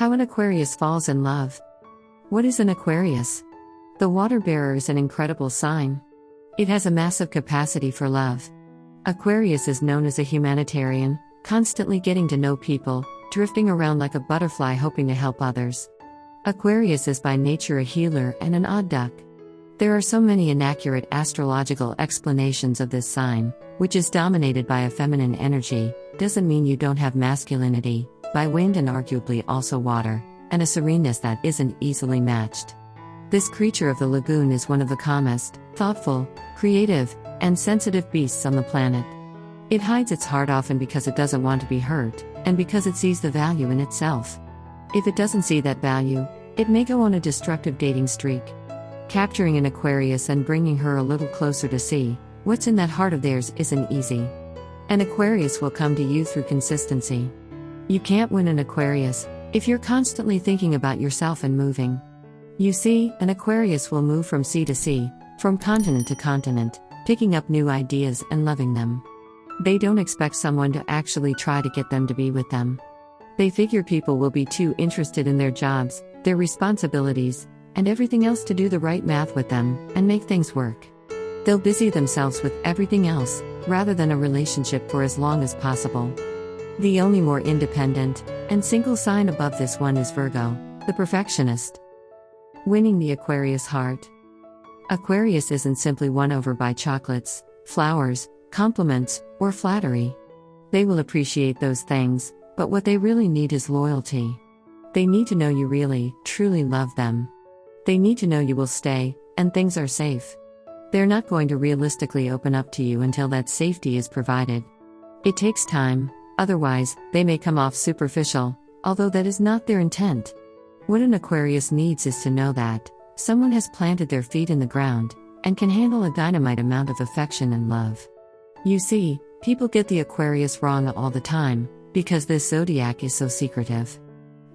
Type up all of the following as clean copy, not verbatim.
How an Aquarius falls in love. What is an Aquarius? The water bearer is an incredible sign. It has a massive capacity for love. Aquarius is known as a humanitarian, constantly getting to know people, drifting around like a butterfly hoping to help others. Aquarius is by nature a healer and an odd duck. There are so many inaccurate astrological explanations of this sign, which is dominated by a feminine energy, doesn't mean you don't have masculinity, by wind and arguably also water, and a sereneness that isn't easily matched. This creature of the lagoon is one of the calmest, thoughtful, creative, and sensitive beasts on the planet. It hides its heart often because it doesn't want to be hurt, and because it sees the value in itself. If it doesn't see that value, it may go on a destructive dating streak. Capturing an Aquarius and bringing her a little closer to see what's in that heart of theirs isn't easy. An Aquarius will come to you through consistency. You can't win an Aquarius if you're constantly thinking about yourself and moving. You see, an Aquarius will move from sea to sea, from continent to continent, picking up new ideas and loving them. They don't expect someone to actually try to get them to be with them. They figure people will be too interested in their jobs, their responsibilities, and everything else to do the right math with them and make things work. They'll busy themselves with everything else, rather than a relationship for as long as possible. The only more independent and single sign above this one is Virgo, the perfectionist. Winning the Aquarius heart. Aquarius isn't simply won over by chocolates, flowers, compliments, or flattery. They will appreciate those things, but what they really need is loyalty. They need to know you really, truly love them. They need to know you will stay, and things are safe. They're not going to realistically open up to you until that safety is provided. It takes time, otherwise, they may come off superficial, although that is not their intent. What an Aquarius needs is to know that someone has planted their feet in the ground and can handle a dynamite amount of affection and love. You see, people get the Aquarius wrong all the time because this zodiac is so secretive.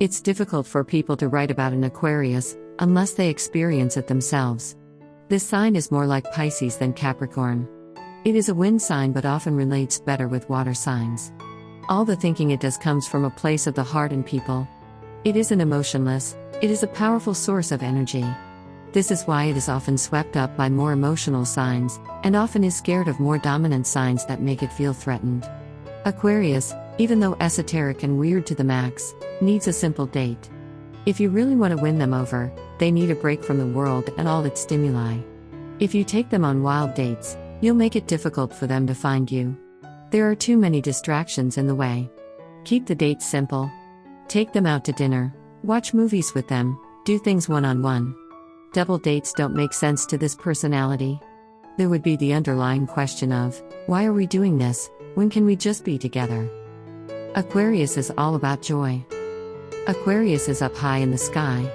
It's difficult for people to write about an Aquarius unless they experience it themselves. This sign is more like Pisces than Capricorn. It is a wind sign but often relates better with water signs. All the thinking it does comes from a place of the heart and people. It isn't emotionless, it is a powerful source of energy. This is why it is often swept up by more emotional signs, and often is scared of more dominant signs that make it feel threatened. Aquarius, even though esoteric and weird to the max, needs a simple date. If you really want to win them over, they need a break from the world and all its stimuli. If you take them on wild dates, you'll make it difficult for them to find you. There are too many distractions in the way. Keep the dates simple. Take them out to dinner, watch movies with them, do things one-on-one. Double dates don't make sense to this personality. There would be the underlying question of, why are we doing this, when can we just be together? Aquarius is all about joy. Aquarius is up high in the sky.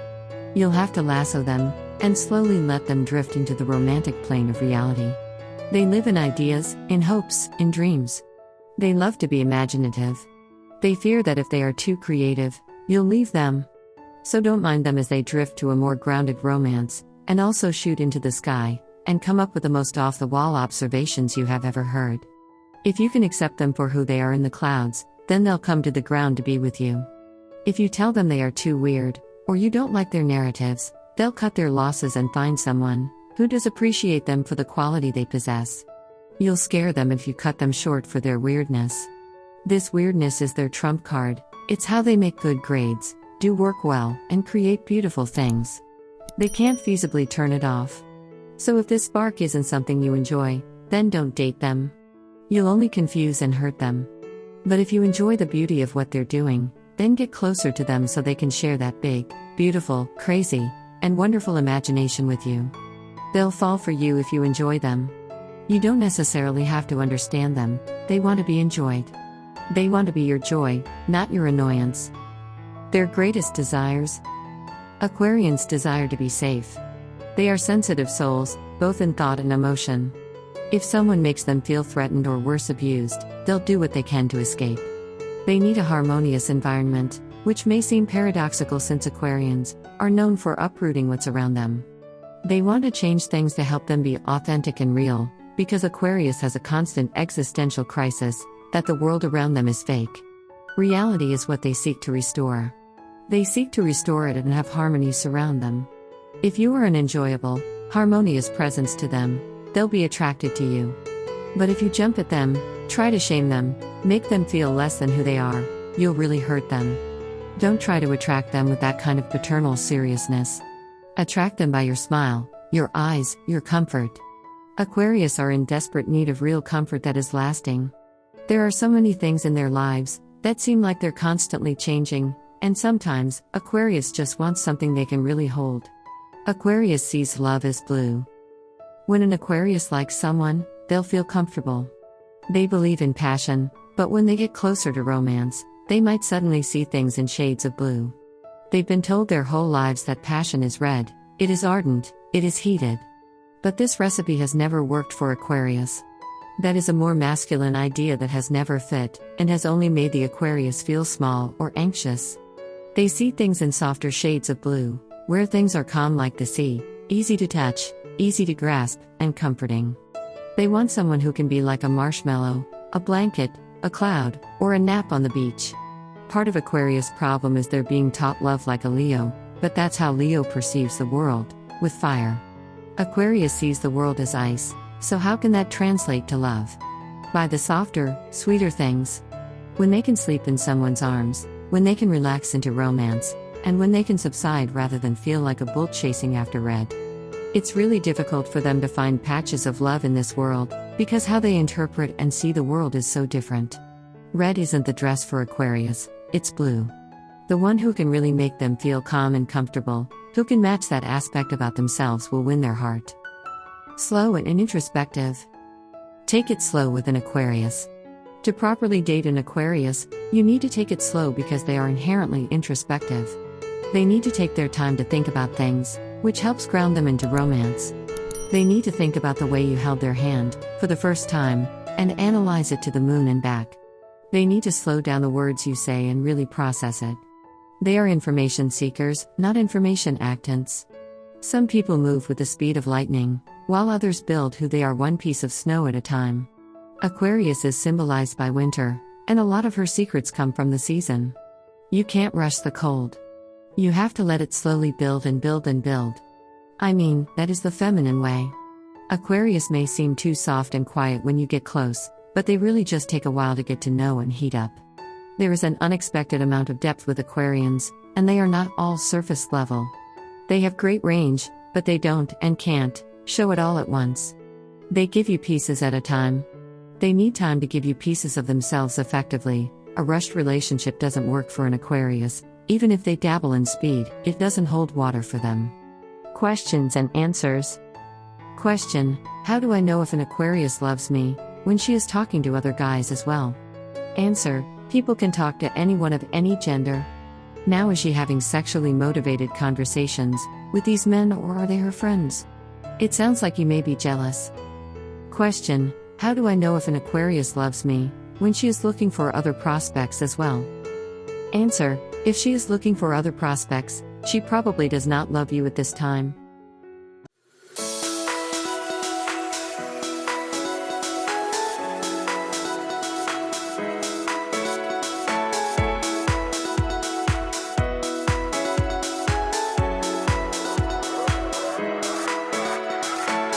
You'll have to lasso them, and slowly let them drift into the romantic plane of reality. They live in ideas, in hopes, in dreams. They love to be imaginative. They fear that if they are too creative, you'll leave them. So don't mind them as they drift to a more grounded romance, and also shoot into the sky, and come up with the most off-the-wall observations you have ever heard. If you can accept them for who they are in the clouds, then they'll come to the ground to be with you. If you tell them they are too weird, or you don't like their narratives, they'll cut their losses and find someone who does appreciate them for the quality they possess. You'll scare them if you cut them short for their weirdness. This weirdness is their trump card. It's how they make good grades, do work well, and create beautiful things. They can't feasibly turn it off. So if this spark isn't something you enjoy, then don't date them. You'll only confuse and hurt them. But if you enjoy the beauty of what they're doing, then get closer to them so they can share that big, beautiful, crazy, and wonderful imagination with you. They'll fall for you if you enjoy them. You don't necessarily have to understand them, they want to be enjoyed. They want to be your joy, not your annoyance. Their greatest desires? Aquarians desire to be safe. They are sensitive souls, both in thought and emotion. If someone makes them feel threatened or worse abused, they'll do what they can to escape. They need a harmonious environment, which may seem paradoxical since Aquarians are known for uprooting what's around them. They want to change things to help them be authentic and real, because Aquarius has a constant existential crisis that the world around them is fake. Reality is what they seek to restore. They seek to restore it and have harmony surround them. If you are an enjoyable, harmonious presence to them, they'll be attracted to you. But if you jump at them, try to shame them, make them feel less than who they are, you'll really hurt them. Don't try to attract them with that kind of paternal seriousness. Attract them by your smile, your eyes, your comfort. Aquarius are in desperate need of real comfort that is lasting. There are so many things in their lives that seem like they're constantly changing, and sometimes, Aquarius just wants something they can really hold. Aquarius sees love as blue. When an Aquarius likes someone, they'll feel comfortable. They believe in passion, but when they get closer to romance, they might suddenly see things in shades of blue. They've been told their whole lives that passion is red, it is ardent, it is heated. But this recipe has never worked for Aquarius. That is a more masculine idea that has never fit, and has only made the Aquarius feel small or anxious. They see things in softer shades of blue, where things are calm like the sea, easy to touch, easy to grasp, and comforting. They want someone who can be like a marshmallow, a blanket, a cloud, or a nap on the beach. Part of Aquarius' problem is they're being taught love like a Leo, but that's how Leo perceives the world, with fire. Aquarius sees the world as ice, so how can that translate to love? By the softer, sweeter things. When they can sleep in someone's arms, when they can relax into romance, and when they can subside rather than feel like a bull chasing after red. It's really difficult for them to find patches of love in this world, because how they interpret and see the world is so different. Red isn't the dress for Aquarius, it's blue. The one who can really make them feel calm and comfortable, who can match that aspect about themselves, will win their heart. Slow and introspective. Take it slow with an Aquarius. To properly date an Aquarius, you need to take it slow because they are inherently introspective. They need to take their time to think about things, which helps ground them into romance. They need to think about the way you held their hand, for the first time, and analyze it to the moon and back. They need to slow down the words you say and really process it. They are information seekers, not information actants. Some people move with the speed of lightning, while others build who they are one piece of snow at a time. Aquarius is symbolized by winter, and a lot of her secrets come from the season. You can't rush the cold. You have to let it slowly build and build and build. I mean, that is the feminine way. Aquarius may seem too soft and quiet when you get close, but they really just take a while to get to know and heat up. There is an unexpected amount of depth with Aquarians, and they are not all surface level. They have great range, but they don't and can't show it all at once. They give you pieces at a time. They need time to give you pieces of themselves effectively. A rushed relationship doesn't work for an Aquarius. Even if they dabble in speed, it doesn't hold water for them. Questions and answers. Question: how do I know if an Aquarius loves me, when she is talking to other guys as well? Answer: people can talk to anyone of any gender. Now, is she having sexually motivated conversations with these men, or are they her friends? It sounds like you may be jealous. Question: how do I know if an Aquarius loves me, when she is looking for other prospects as well? Answer: if she is looking for other prospects, she probably does not love you at this time.